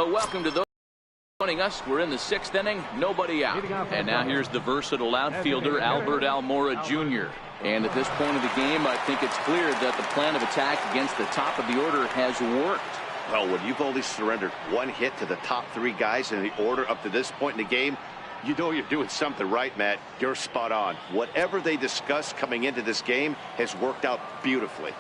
Welcome to those joining us. We're in the 6th inning, nobody out. And now here's the versatile outfielder Albert Almora Jr. And at this point of the game, I think it's clear that the plan of attack against the top of the order has worked. Well, when you've only surrendered one hit to the top 3 guys in the order up to this point in the game, you know you're doing something right, Matt. You're spot on. Whatever they discussed coming into this game has worked out beautifully.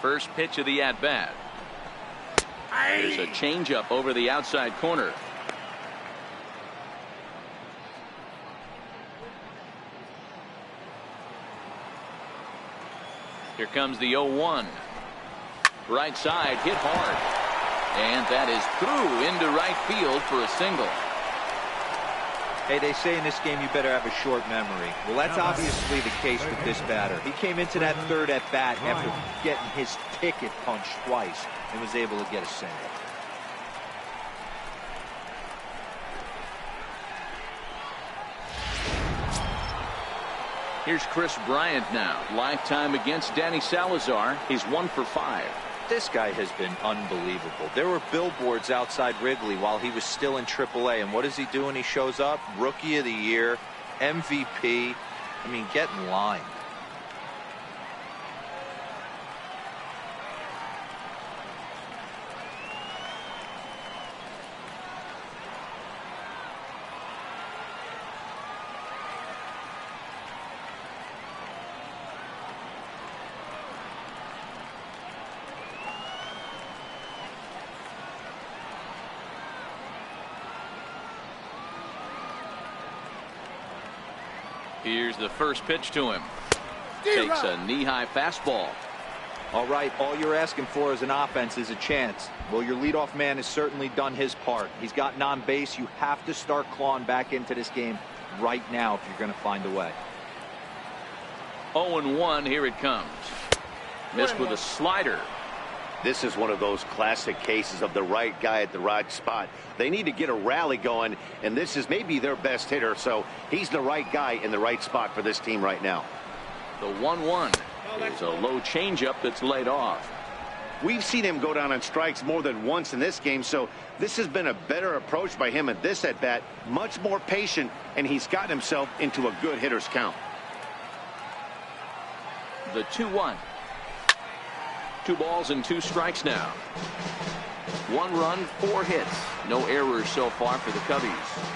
First pitch of the at-bat. There's a changeup over the outside corner. Here comes the 0-1. Right side, hit hard. And that is through into right field for a single. Hey, they say in this game you better have a short memory. Well, that's obviously the case with this batter. He came into that third at bat after getting his ticket punched twice and was able to get a single. Here's Chris Bryant now. Lifetime against Danny Salazar. He's 1 for 5. This guy has been unbelievable. There were billboards outside Wrigley while he was still in AAA, and what does he do when he shows up? Rookie of the Year, MVP. I mean, get in line. Here's the first pitch to him. Takes a knee-high fastball. All right, all you're asking for as an offense is a chance. Well, your leadoff man has certainly done his part. He's gotten on base. You have to start clawing back into this game right now if you're going to find a way. 0-1, here it comes. Missed with a slider. This is one of those classic cases of the right guy at the right spot. They need to get a rally going, and this is maybe their best hitter, so he's the right guy in the right spot for this team right now. The 1-1 is a low changeup that's laid off. We've seen him go down on strikes more than once in this game, so this has been a better approach by him at this at-bat. Much more patient, and he's gotten himself into a good hitter's count. The 2-1. 2 balls and 2 strikes now. 1 run, 4 hits. No errors so far for the Cubbies.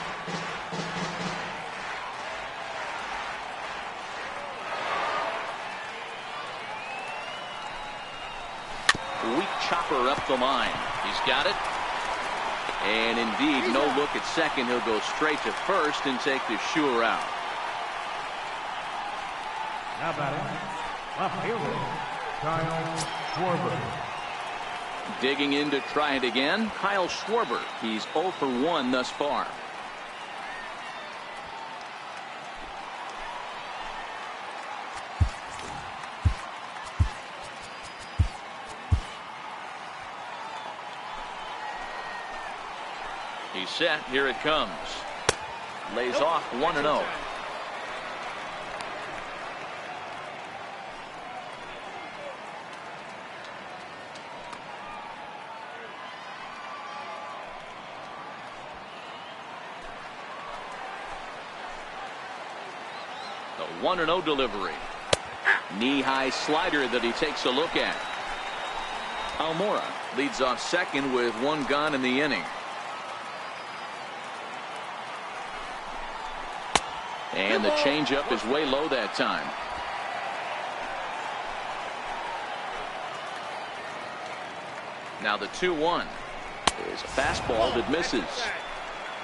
Weak chopper up the line. He's got it. And indeed, no look at second. He'll go straight to first and take the sure out. Now batting, left fielder, Kyle Schwarber. Digging in to try it again, Kyle Schwarber. He's 0 for 1 thus far. He's set. Here it comes. Lays off 1-0. The 1-0 delivery. Knee-high slider that he takes a look at. Almora leads off second with 1 gone in the inning. And the changeup is way low that time. Now the 2-1 is a fastball that misses.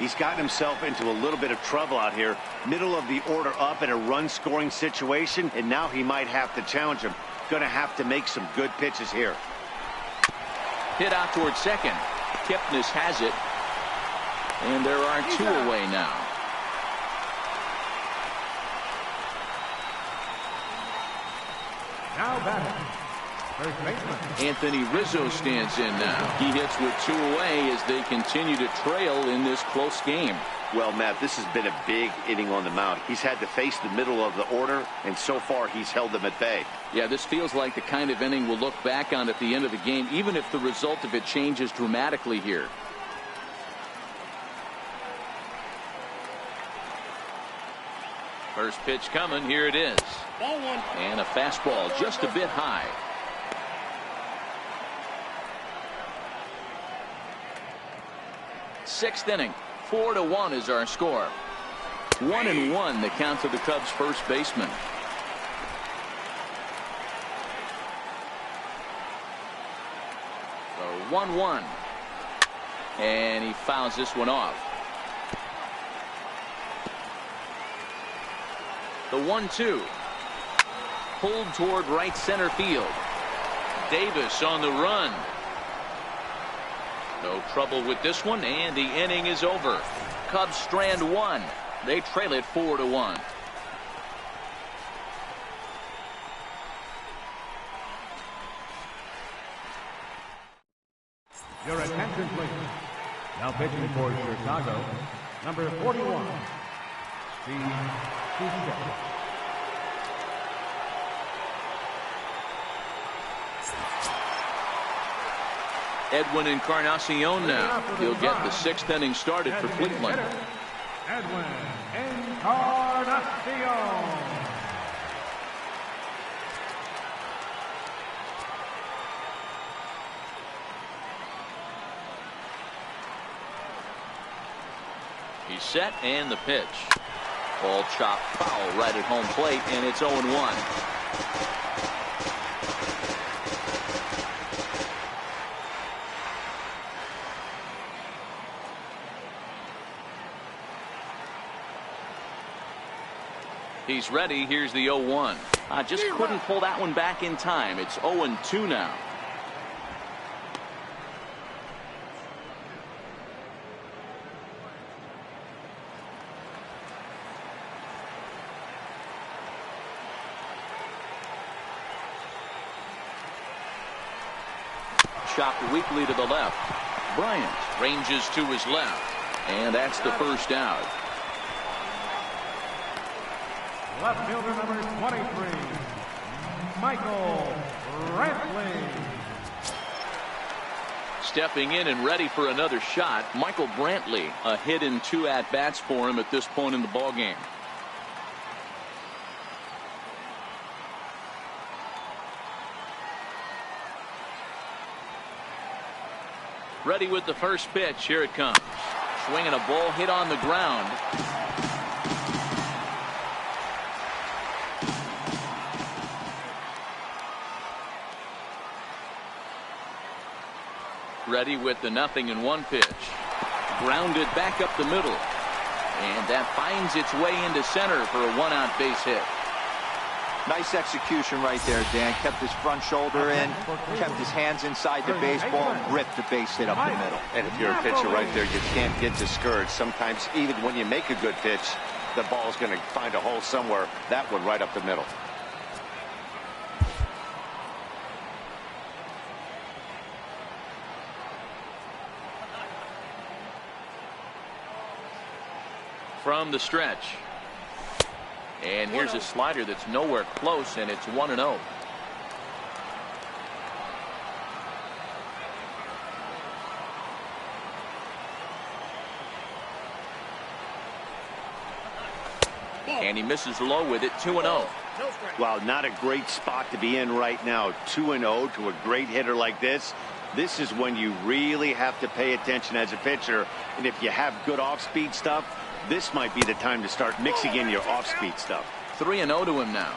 He's gotten himself into a little bit of trouble out here. Middle of the order up in a run-scoring situation, and now he might have to challenge him. Going to have to make some good pitches here. Hit out towards second. Kipnis has it. And there are 2 away now. Now batting, first baseman Anthony Rizzo stands in now. He hits with 2 away as they continue to trail in this close game. Well, Matt, this has been a big inning on the mound. He's had to face the middle of the order, and so far he's held them at bay. Yeah, this feels like the kind of inning we'll look back on at the end of the game, even if the result of it changes dramatically here. First pitch coming. Here it is. Ball 1. And a fastball just a bit high. Sixth inning. 4-1 is our score. 1-1 the count to the Cubs first baseman. The 1-1. And he fouls this one off. The 1-2. Pulled toward right center field. Davis on the run. No trouble with this one, and the inning is over. Cubs strand 1. They trail it 4-1. Your attention, please. Now pitching for Chicago, number 41, Steve Tuchel. Edwin Encarnacion now. He'll get the 6th inning started for Cleveland. Edwin Encarnacion. He's set, and the pitch. Ball chopped foul right at home plate, and it's 0-1. He's ready. Here's the 0-1. Just couldn't pull that one back in time. It's 0-2 now. Chopped weakly to the left. Bryant ranges to his left. And that's the first out. Left fielder number 23, Michael Brantley. Stepping in and ready for another shot, Michael Brantley. A hit in 2 at-bats for him at this point in the ballgame. Ready with the first pitch. Here it comes. Swinging a ball hit on the ground. Ready with the 0-1 pitch. Grounded back up the middle. And that finds its way into center for a 1-out base hit. Nice execution right there, Dan. Kept his front shoulder in, kept his hands inside the baseball, and ripped the base hit up the middle. And if you're a pitcher right there, you can't get discouraged. Sometimes even when you make a good pitch, the ball's going to find a hole somewhere. That one right up the middle. From the stretch. And here's a slider that's nowhere close, and it's 1-0. And he misses low with it. 2-0. Well, not a great spot to be in right now. 2-0 to a great hitter like this. This is when you really have to pay attention as a pitcher. And if you have good off-speed stuff, this might be the time to start mixing in your off-speed stuff. 3-0 to him now.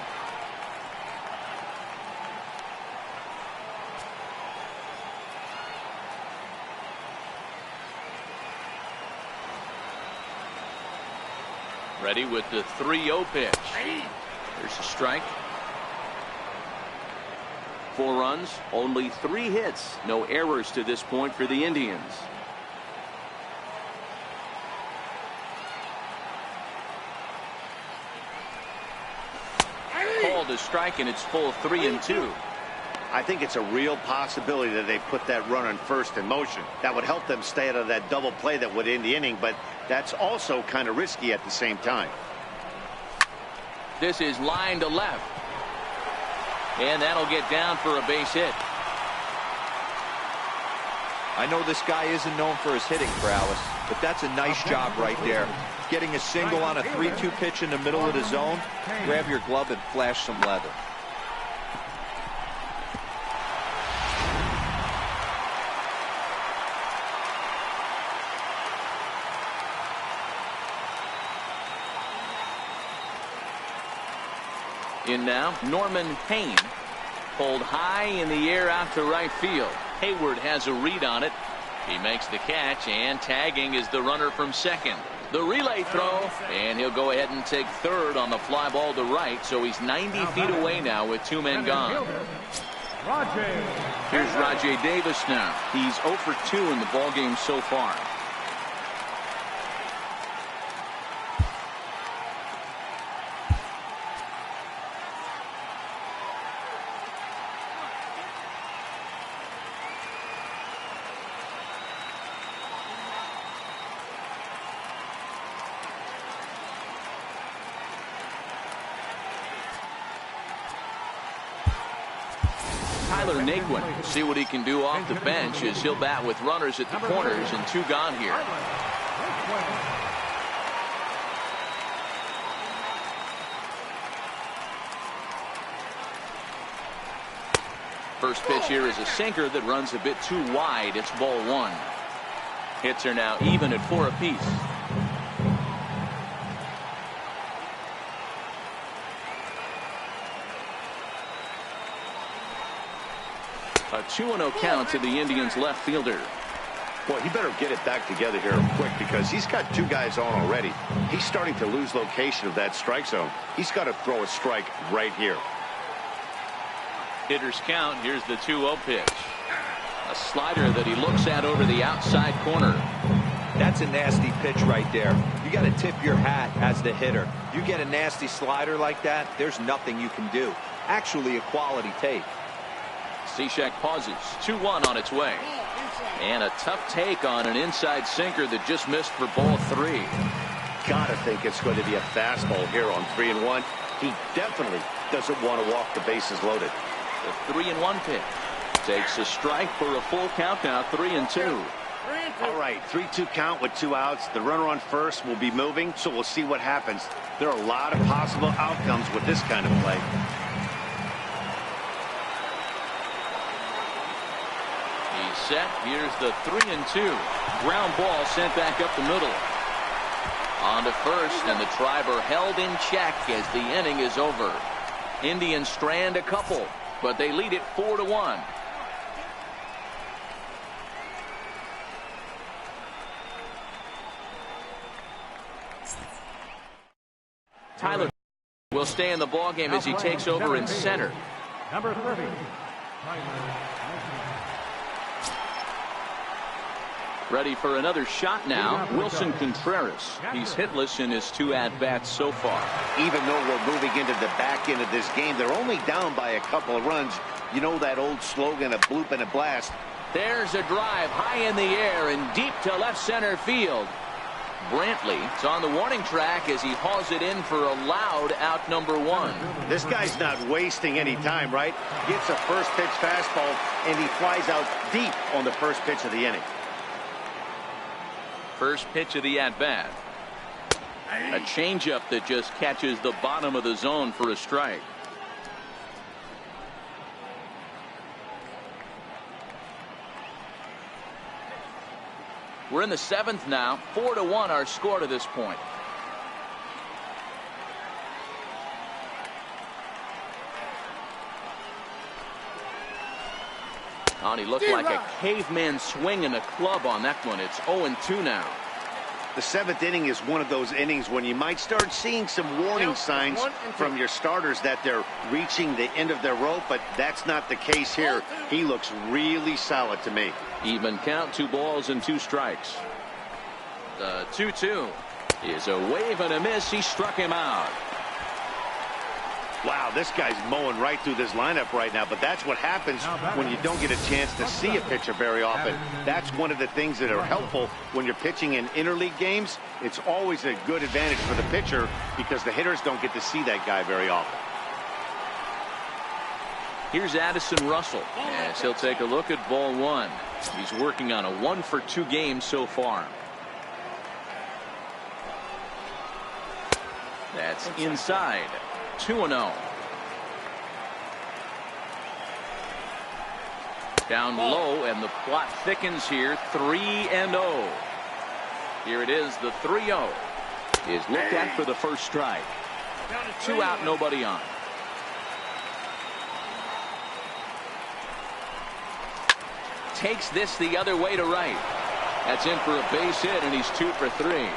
Ready with the 3-0 pitch. There's a strike. 4 runs, only 3 hits. No errors to this point for the Indians. Called a strike, and it's full 3-2. I think it's a real possibility that they put that run on first in motion. That would help them stay out of that double play that would end the inning, but that's also kind of risky at the same time. This is line to left. And that'll get down for a base hit. I know this guy isn't known for his hitting prowess, but that's a nice job right there. Getting a single on a 3-2 pitch in the middle of the zone. Grab your glove and flash some leather. In now, Norman Payne. Pulled high in the air out to right field. Hayward has a read on it. He makes the catch, and tagging is the runner from second. The relay throw, and he'll go ahead and take third on the fly ball to right, so he's 90 feet away now with 2 men gone. Here's Rajai Davis now. He's 0 for 2 in the ballgame so far. Tyler Naquin, see what he can do off the bench as he'll bat with runners at the corners and 2 gone here. First pitch here is a sinker that runs a bit too wide. It's ball 1. Hits are now even at 4 apiece. A 2-0 count to the Indians left fielder. Boy, he better get it back together here quick because he's got 2 guys on already. He's starting to lose location of that strike zone. He's got to throw a strike right here. Hitters count. Here's the 2-0 pitch. A slider that he looks at over the outside corner. That's a nasty pitch right there. You got to tip your hat as the hitter. You get a nasty slider like that, there's nothing you can do. Actually a quality take. Cishek pauses. 2-1 on its way. And a tough take on an inside sinker that just missed for ball 3. Gotta think it's going to be a fastball here on 3-1. He definitely doesn't want to walk the bases loaded. The 3-1 pitch. Takes a strike for a full count now, 3-2. All right, 3-2 count with 2 outs. The runner on first will be moving, so we'll see what happens. There are a lot of possible outcomes with this kind of play. He's set. Here's the 3-2. Ground ball sent back up the middle. On to first, and the Triber held in check as the inning is over. Indians strand a couple, but they lead it 4-1. Tyler will stay in the ballgame as he takes over in center. Number 30. Ready for another shot now, Wilson Contreras. He's hitless in his 2 at-bats so far. Even though we're moving into the back end of this game, they're only down by a couple of runs. You know that old slogan, a bloop and a blast. There's a drive high in the air and deep to left center field. Brantley is on the warning track as he hauls it in for a loud out number 1. This guy's not wasting any time, right? Gets a first pitch fastball, and he flies out deep on the first pitch of the inning. First pitch of the at-bat. A changeup that just catches the bottom of the zone for a strike. We're in the 7th now. 4-1 our score to this point. Oh, he looked like a caveman swinging a club on that one. It's 0-2 now. The 7th inning is one of those innings when you might start seeing some warning signs from your starters that they're reaching the end of their rope, but that's not the case here. He looks really solid to me. Even count, 2 balls and 2 strikes. The 2-2 is a wave and a miss. He struck him out. Wow, this guy's mowing right through this lineup right now, but that's what happens when you don't get a chance to see a pitcher very often. That's one of the things that are helpful when you're pitching in interleague games. It's always a good advantage for the pitcher because the hitters don't get to see that guy very often. Here's Addison Russell as he'll take a look at ball 1. He's working on a 1-for-2 game so far. That's inside. 2-0. Down low, and the plot thickens here. 3-0. Here it is, the 3-0 is looked at for the first strike. 2 out, nobody on. Takes this the other way to right. That's in for a base hit, and he's 2 for 3.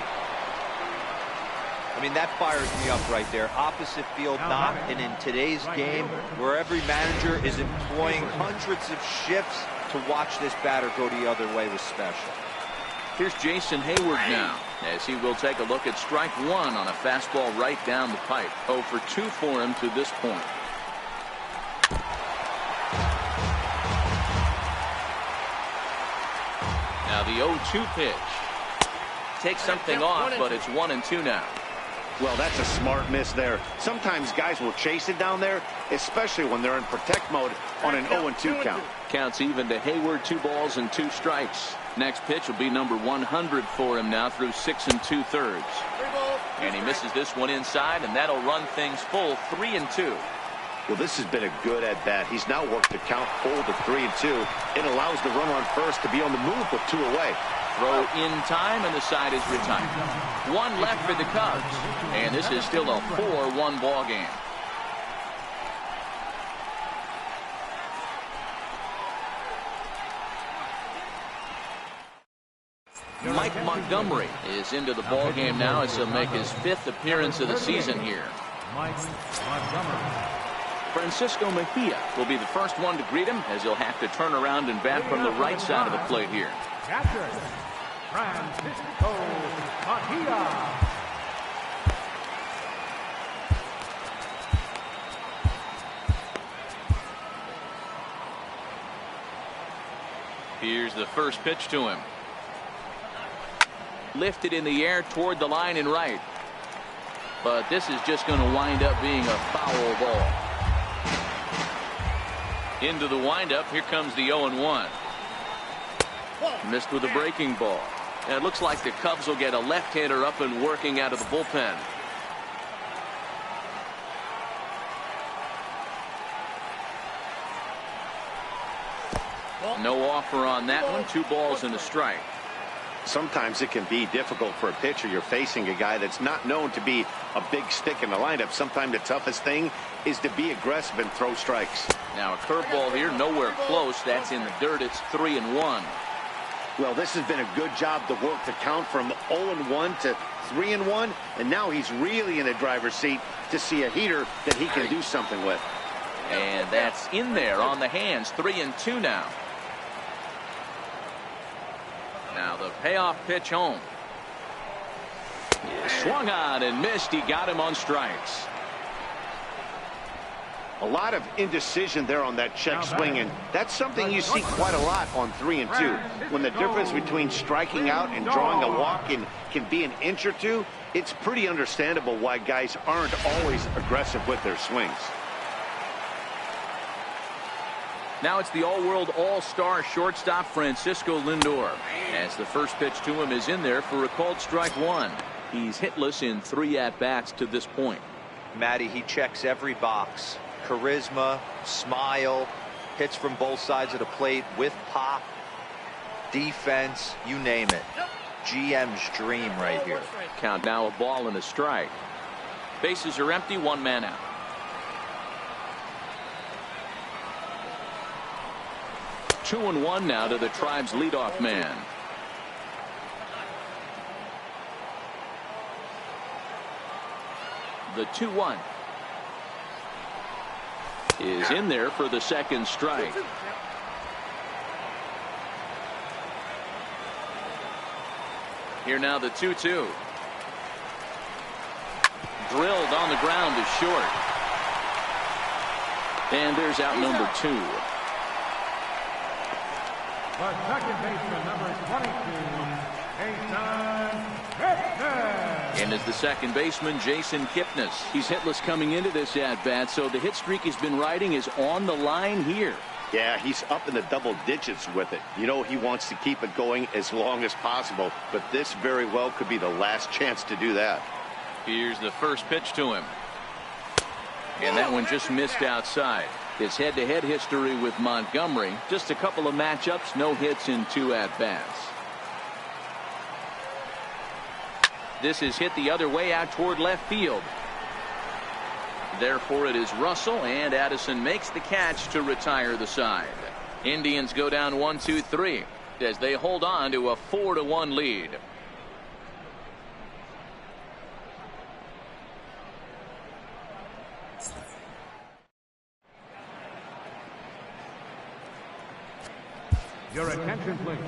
I mean, that fires me up right there. Opposite field knock, and in today's game, where every manager is employing hundreds of shifts, to watch this batter go the other way was special. Here's Jason Hayward now, as he will take a look at strike 1 on a fastball right down the pipe. 0 for 2 for him to this point. Now the 0-2 pitch. Takes something off, but it's 1-2 now. Well, that's a smart miss there. Sometimes guys will chase it down there, especially when they're in protect mode on an 0-2 count. Counts even to Hayward. 2 balls and 2 strikes. Next pitch will be number 100 for him now through 6 2/3. And he misses this one inside, and that'll run things full. 3-2. Well, this has been a good at-bat. He's now worked the count full to 3-2. It allows the runner on first to be on the move with 2 away. Throw in time, and the side is retired. 1 left for the Cubs, and this is still a 4-1 ball game. Mike Montgomery is into the ball game now as he'll make his 5th appearance of the season here. Mike Montgomery. Francisco Mejia will be the first one to greet him as he'll have to turn around and bat from the right side of the plate here. Catcher, Francisco Mejia. Here's the first pitch to him. Lifted in the air toward the line and right. But this is just going to wind up being a foul ball. Into the windup. Here comes the 0-1. Missed with a breaking ball. And it looks like the Cubs will get a left-hander up and working out of the bullpen. No offer on that one. 2 balls and a strike. Sometimes it can be difficult for a pitcher. You're facing a guy that's not known to be a big stick in the lineup. Sometimes the toughest thing is to be aggressive and throw strikes. Now a curveball here, nowhere close. That's in the dirt. It's 3-1. Well, this has been a good job to work the count from 0-1 to 3-1, and now he's really in the driver's seat to see a heater that he can do something with. And that's in there on the hands. 3-2 now. Now the payoff pitch home. Swung on and missed. He got him on strikes. A lot of indecision there on that check swing, and that's something you see quite a lot on 3-2. When the difference between striking out and drawing a walk can be an inch or two, it's pretty understandable why guys aren't always aggressive with their swings. Now it's the all-world all-star shortstop Francisco Lindor, as the first pitch to him is in there for a called strike 1. He's hitless in 3 at-bats to this point. Matty, he checks every box. Charisma, smile, hits from both sides of the plate with pop, defense, you name it. GM's dream right here. Count now, a ball and a strike. Bases are empty, 1 man out. Two and 1 now to the Tribe's leadoff man. The 2-1 is in there for the second strike. Here now the 2-2. Drilled on the ground to short. And there's out number 2. The second baseman, number 22, Jason Kipnis. And as the second baseman, Jason Kipnis. He's hitless coming into this at-bat, so the hit streak he's been riding is on the line here. Yeah, he's up in the double digits with it. You know, he wants to keep it going as long as possible, but this very well could be the last chance to do that. Here's the first pitch to him. And that one just missed outside. His head-to-head history with Montgomery, just a couple of matchups, no hits in 2 at-bats. This is hit the other way out toward left field. Therefore it is Russell, and Addison makes the catch to retire the side. Indians go down 1-2-3 as they hold on to a 4-1 lead. Your attention, please.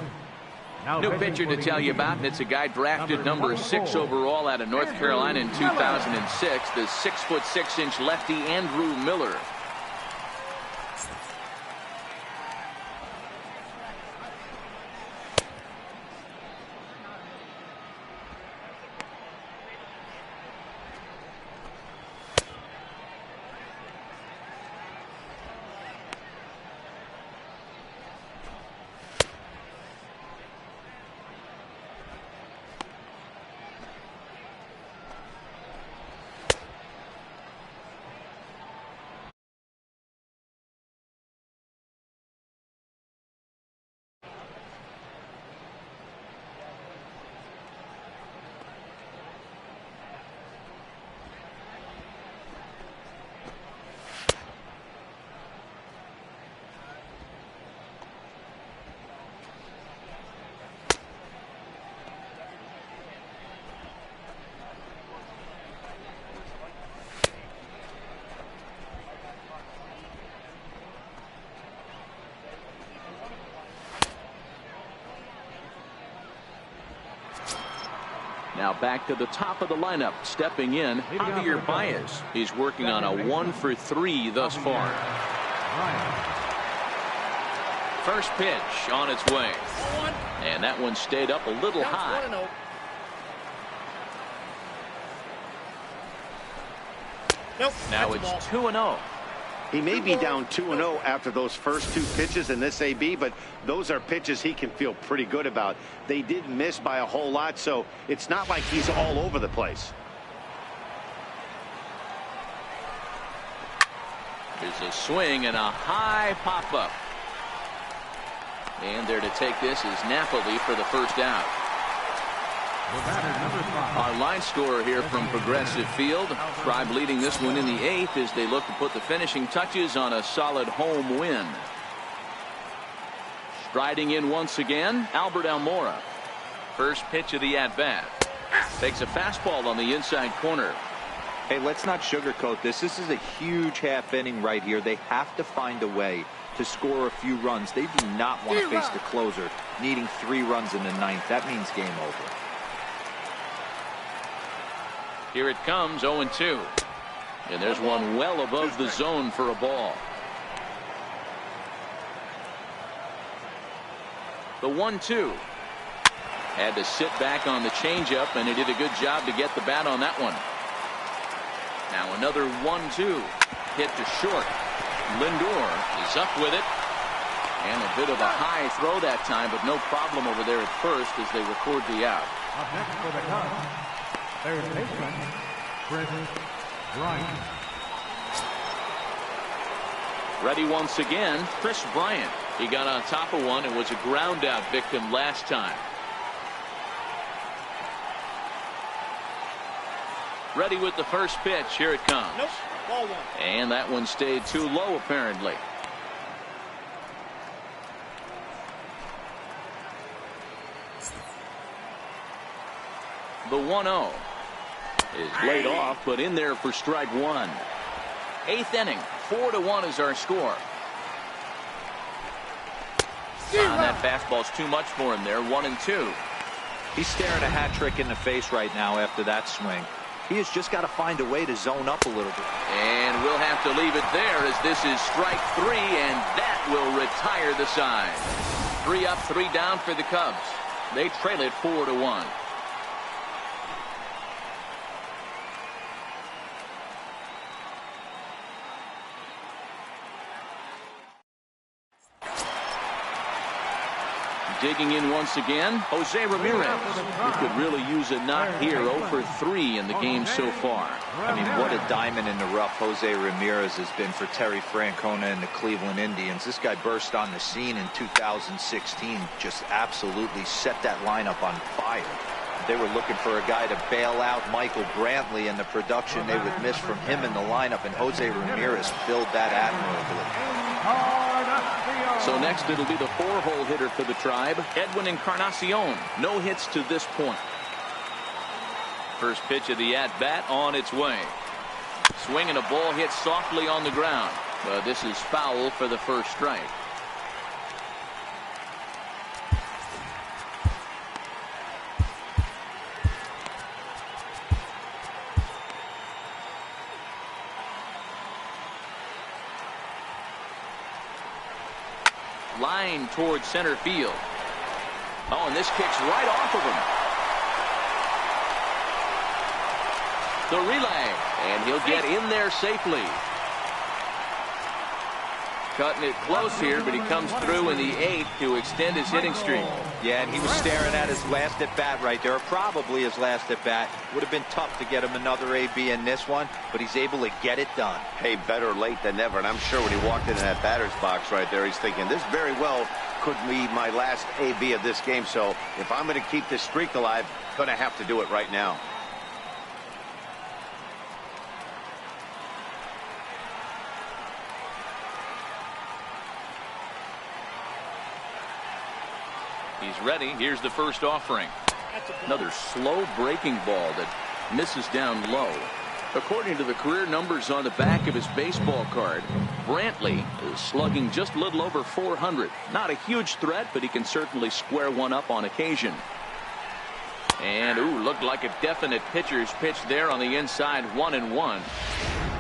Now New pitcher to tell you about, and it's a guy drafted number 6 overall out of North Carolina in 2006, the 6'6" lefty Andrew Miller. Now back to the top of the lineup, stepping in, Javier Baez. He's working on a 1-for-3 thus far. First pitch on its way. And that one stayed up a little high. Now it's 2-0. He may be down 2-0 after those first 2 pitches in this AB, but those are pitches he can feel pretty good about. They did miss by a whole lot, so it's not like he's all over the place. Here's a swing and a high pop-up. And there to take this is Napoli for the first out. Our line scorer here from Progressive Field. Tribe leading this one in the 8th as they look to put the finishing touches on a solid home win. Striding in once again, Albert Almora. First pitch of the at-bat. Takes a fastball on the inside corner. Hey, let's not sugarcoat this. This is a huge half inning right here. They have to find a way to score a few runs. They do not want to face the closer needing 3 runs in the 9th. That means game over. Here it comes, 0-2. And there's one well above the zone for a ball. The 1-2. Had to sit back on the changeup, and he did a good job to get the bat on that one. Now another 1-2. Hit to short. Lindor is up with it. And a bit of a high throw that time, but no problem over there at first as they record the out. Up next for the Cubs, third baseman, Chris Bryant. Ready once again, Chris Bryant. He got on top of one and was a ground out victim last time. Ready with the first pitch. Here it comes. Nope. Ball 1. And that one stayed too low apparently. The 1-0 is laid off, but in there for strike 1. 8th inning, 4-1 is our score. That fastball's too much for him there. 1-2. He's staring a hat trick in the face right now after that swing. He has just got to find a way to zone up a little bit. And we'll have to leave it there as this is strike 3, and that will retire the side. 3 up, 3 down for the Cubs. They trail it 4-1. Digging in once again, Jose Ramirez. He could really use a knock here. 0 for 3 in the game so far. I mean, what a diamond in the rough Jose Ramirez has been for Terry Francona and the Cleveland Indians. This guy burst on the scene in 2016, just absolutely set that lineup on fire. They were looking for a guy to bail out Michael Brantley, and the production they would miss from him in the lineup, and Jose Ramirez filled that admirably. So next it'll be the 4-hole hitter for the Tribe, Edwin Encarnacion. No hits to this point. First pitch of the at-bat on its way. Swing and a ball hit softly on the ground. But this is foul for the first strike. Line towards center field. Oh, and this kicks right off of him. The relay, and he'll get in there safely. Cutting it close here, but he comes through in the 8th to extend his hitting streak. Yeah, and he was staring at his last at-bat right there, probably his last at-bat. Would have been tough to get him another AB in this one, but he's able to get it done. Hey, better late than never, and I'm sure when he walked into that batter's box right there, he's thinking, this very well could be my last AB of this game, so if I'm going to keep this streak alive, going to have to do it right now. He's ready. Here's the first offering. Another slow breaking ball that misses down low. According to the career numbers on the back of his baseball card, Brantley is slugging just a little over 400. Not a huge threat, but he can certainly square one up on occasion. And looked like a definite pitcher's pitch there on the inside. 1-1.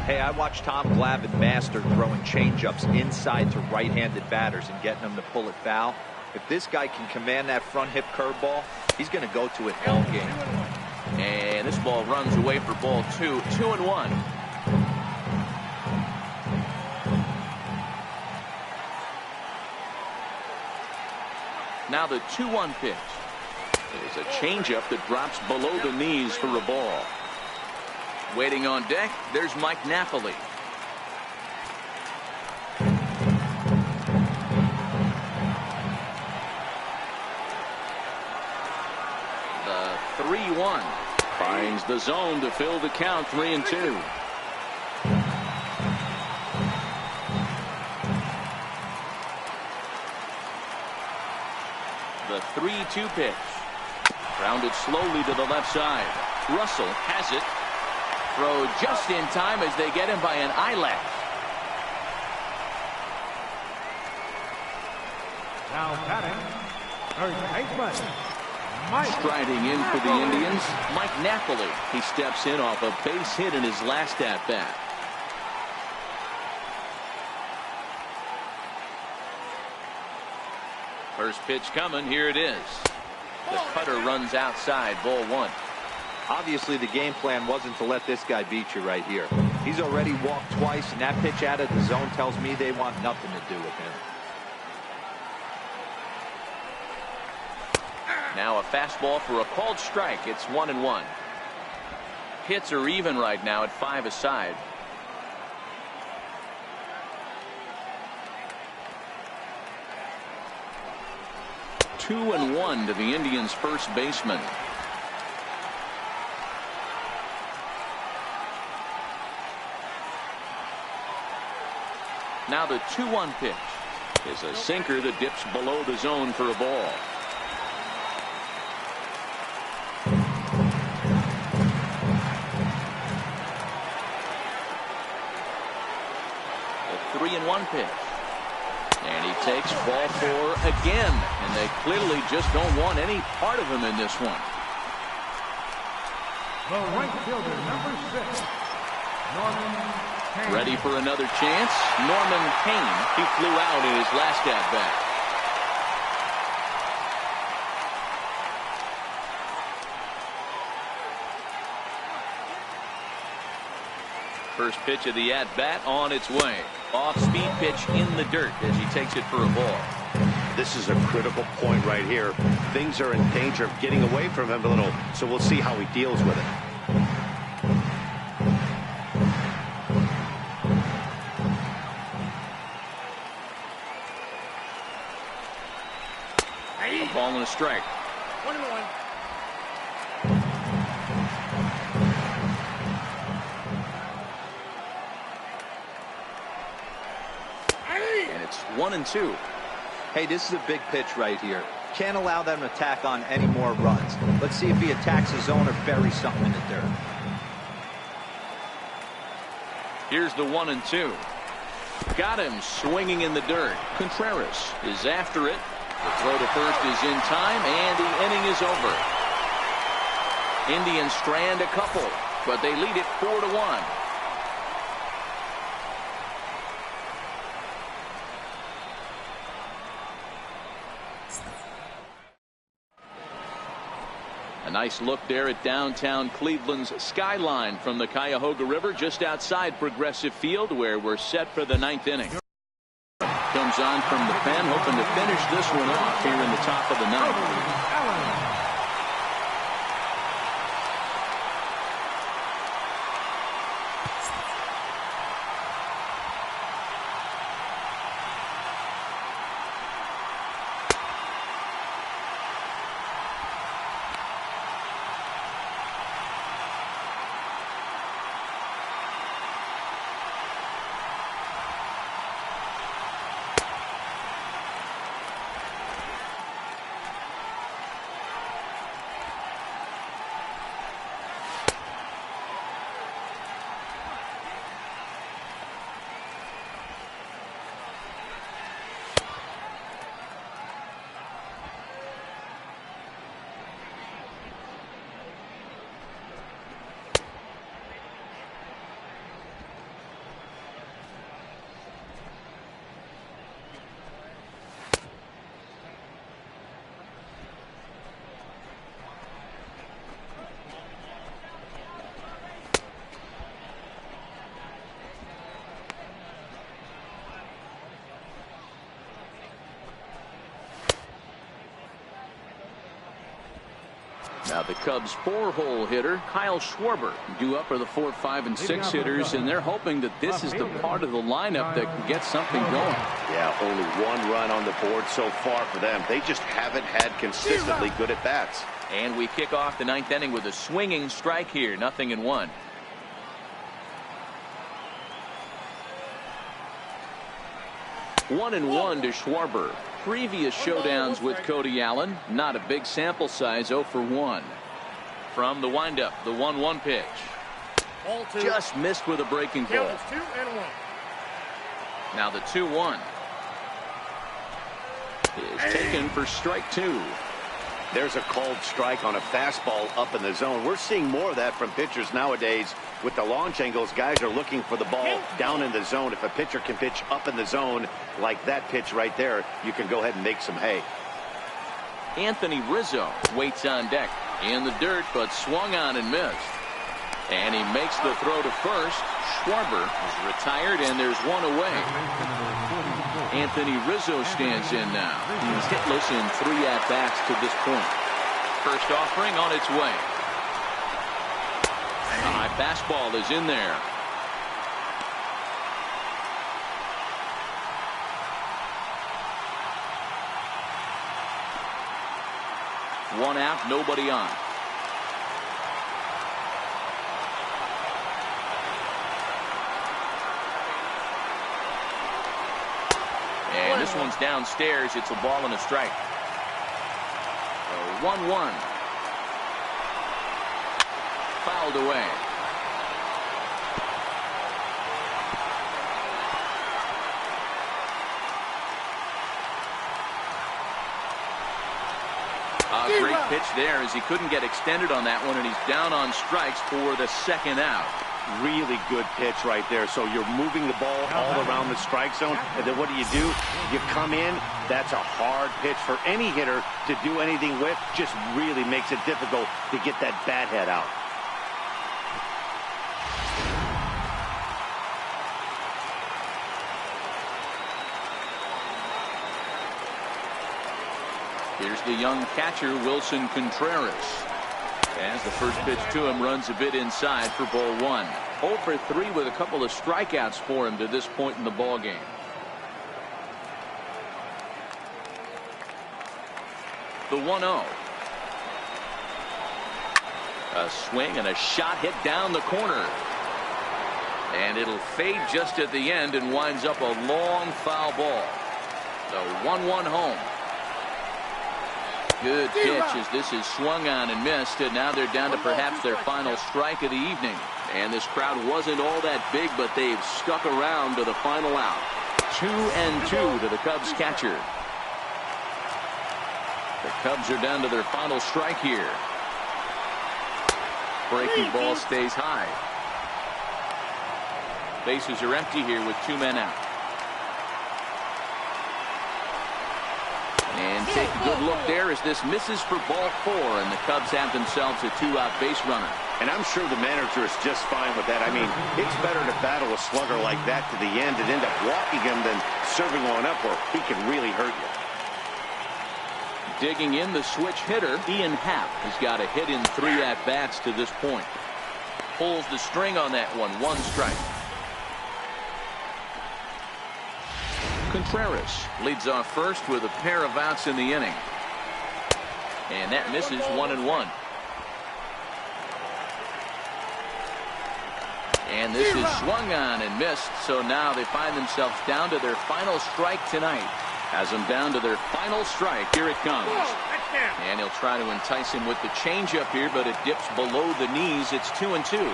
Hey, I watched Tom Glavine master throwing changeups inside to right-handed batters and getting them to pull it foul. If this guy can command that front hip curveball, he's going to go to it all game. And this ball runs away for ball 2. 2-1. Now the 2-1 pitch. It's a changeup that drops below the knees for a ball. Waiting on deck, there's Mike Napoli. The 3-1 finds the zone to fill the count. 3-2. The 3-2 pitch. Grounded slowly to the left side. Russell has it. Throw just in time as they get him by an eyelash. Now batting, third baseman, Mike. Striding in for the Indians, Mike Napoli. He steps in off a base hit in his last at-bat. First pitch coming. Here it is. The cutter runs outside. Ball 1. Obviously, the game plan wasn't to let this guy beat you right here. He's already walked twice, and that pitch out of the zone tells me they want nothing to do with him. Now a fastball for a called strike. It's 1-1. Hits are even right now at 5 aside. Two and 1 to the Indians' first baseman. Now the 2-1 pitch is a sinker that dips below the zone for a ball. The 3-1 pitch. And he takes ball 4 again. And they clearly just don't want any part of him in this one. The right fielder, number 6, Norman Cain. Ready for another chance. Norman Cain. He flew out in his last at-bat. First pitch of the at-bat on its way. Off-speed pitch in the dirt as he takes it for a ball. This is a critical point right here. Things are in danger of getting away from him a little, so we'll see how he deals with it. A ball and a strike. 1-1. And it's 1-2. Hey, this is a big pitch right here. Can't allow them to attack on any more runs. Let's see if he attacks the zone or buries something in the dirt. Here's the 1-2. Got him swinging in the dirt. Contreras is after it. The throw to first is in time, and the inning is over. Indians strand a couple, but they lead it 4-1. A nice look there at downtown Cleveland's skyline from the Cuyahoga River just outside Progressive Field, where we're set for the 9th inning. Comes on from the pen, hoping to finish this one off here in the top of the 9th. Now the Cubs 4-hole hitter Kyle Schwarber due up for the 4, 5, and 6 hitters, and they're hoping that this is the part of the lineup that can get something going. Yeah, only 1 run on the board so far for them. They just haven't had consistently good at bats. And we kick off the 9th inning with a swinging strike here, 0-1. One and one to Schwarber. Previous showdowns with Cody Allen, not a big sample size, 0 for 1. From the windup, the 1-1 pitch. Just missed with a breaking ball. 2-1. Now the 2-1 is taken for strike 2. There's a called strike on a fastball up in the zone. We're seeing more of that from pitchers nowadays. With the launch angles, guys are looking for the ball down in the zone. If a pitcher can pitch up in the zone like that pitch right there, you can go ahead and make some hay. Anthony Rizzo waits on deck in the dirt, but swung on and missed. And he makes the throw to first. Schwarber is retired, and there's one away. Anthony Rizzo stands in now. He's hitless in 3 at-bats to this point. First offering on its way. A high fastball is in there. One out, nobody on. And this one's downstairs. It's a ball and a strike. 1-1. Fouled away. A great pitch there as he couldn't get extended on that one, and he's down on strikes for the 2nd out. Really good pitch right there. So you're moving the ball all around the strike zone, and then what do? You come in. That's a hard pitch for any hitter to do anything with. Just really makes it difficult to get that bat head out. Here's the young catcher, Wilson Contreras. As the first pitch to him runs a bit inside for ball 1. 0 for 3 with a couple of strikeouts for him to this point in the ball game. The 1-0. A swing and a shot hit down the corner. And it'll fade just at the end and winds up a long foul ball. The 1-1 home. Good pitch as this is swung on and missed, and now they're down to perhaps their final strike of the evening. And this crowd wasn't all that big, but they've stuck around to the final out. 2-2 to the Cubs catcher. The Cubs are down to their final strike here. Breaking ball stays high. Bases are empty here with 2 men out. And take a good look there as this misses for ball 4, and the Cubs have themselves a 2-out base runner. And I'm sure the manager is just fine with that. I mean, it's better to battle a slugger like that to the end and end up walking him than serving one up where he can really hurt you. Digging in the switch hitter, Ian Happ has got a hit in 3 at-bats to this point. Pulls the string on that one, 1 strike. Contreras leads off first with a pair of outs in the inning. And that misses, 1-1. And this is swung on and missed, so now they find themselves down to their final strike tonight. Has them down to their final strike. Here it comes. And he'll try to entice him with the changeup here, but it dips below the knees. It's 2-2.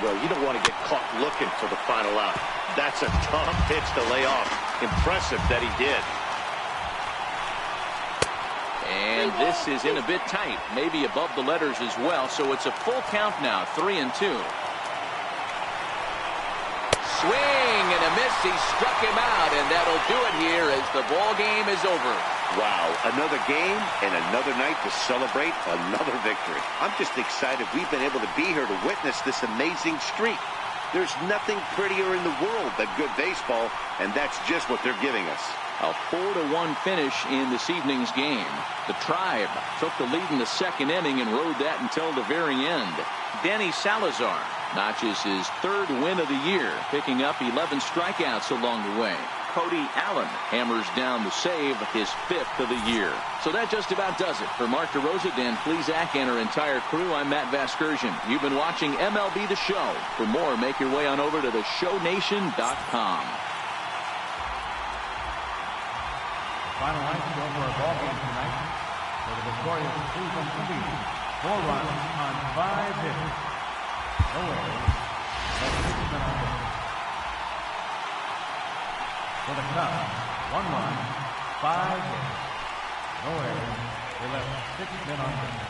Well, you don't want to get caught looking for the final out. That's a tough pitch to lay off. Impressive that he did. And this is in a bit tight, maybe above the letters as well, so it's a full count now, 3-2. Swing and a miss. He struck him out, and that'll do it here as the ball game is over. Wow, another game and another night to celebrate another victory. I'm just excited we've been able to be here to witness this amazing streak. There's nothing prettier in the world than good baseball, and that's just what they're giving us. A 4-1 finish in this evening's game. The Tribe took the lead in the second inning and rode that until the very end. Danny Salazar notches his third win of the year, picking up 11 strikeouts along the way. Cody Allen hammers down the save, his fifth of the year. So that just about does it. For Mark DeRosa, Dan Plesac, and our entire crew, I'm Matt Vasgersian. You've been watching MLB The Show. For more, make your way on over to theshownation.com. Final line to go for a ball game tonight for the victorious Cleveland Indians. 4 runs on 5 hits. No errors. That's 6 men on base. For the Cubs, 1 run, 5 hits. No errors. They left 6 men on base.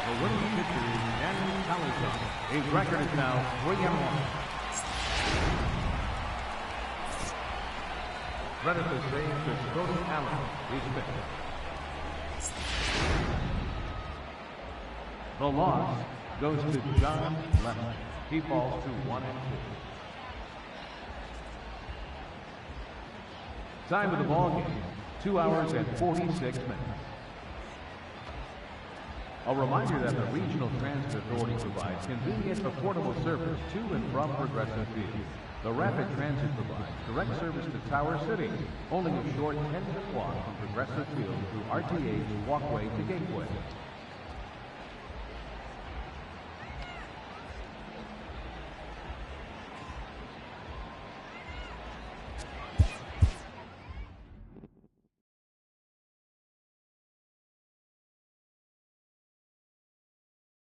The winning pitcher is Danny Salazar. His record is now 3-1. Credit the save to Cody Allen. He's fifth. The loss goes to John Lemon. He falls to 1-2. Time of the ball game, 2 hours and 46 minutes. A reminder that the Regional Transit Authority provides convenient, affordable service to and from Progressive Field. The Rapid Transit provides direct service to Tower City, only a short 10-minute walk from Progressive Field through RTA's Walkway to Gateway.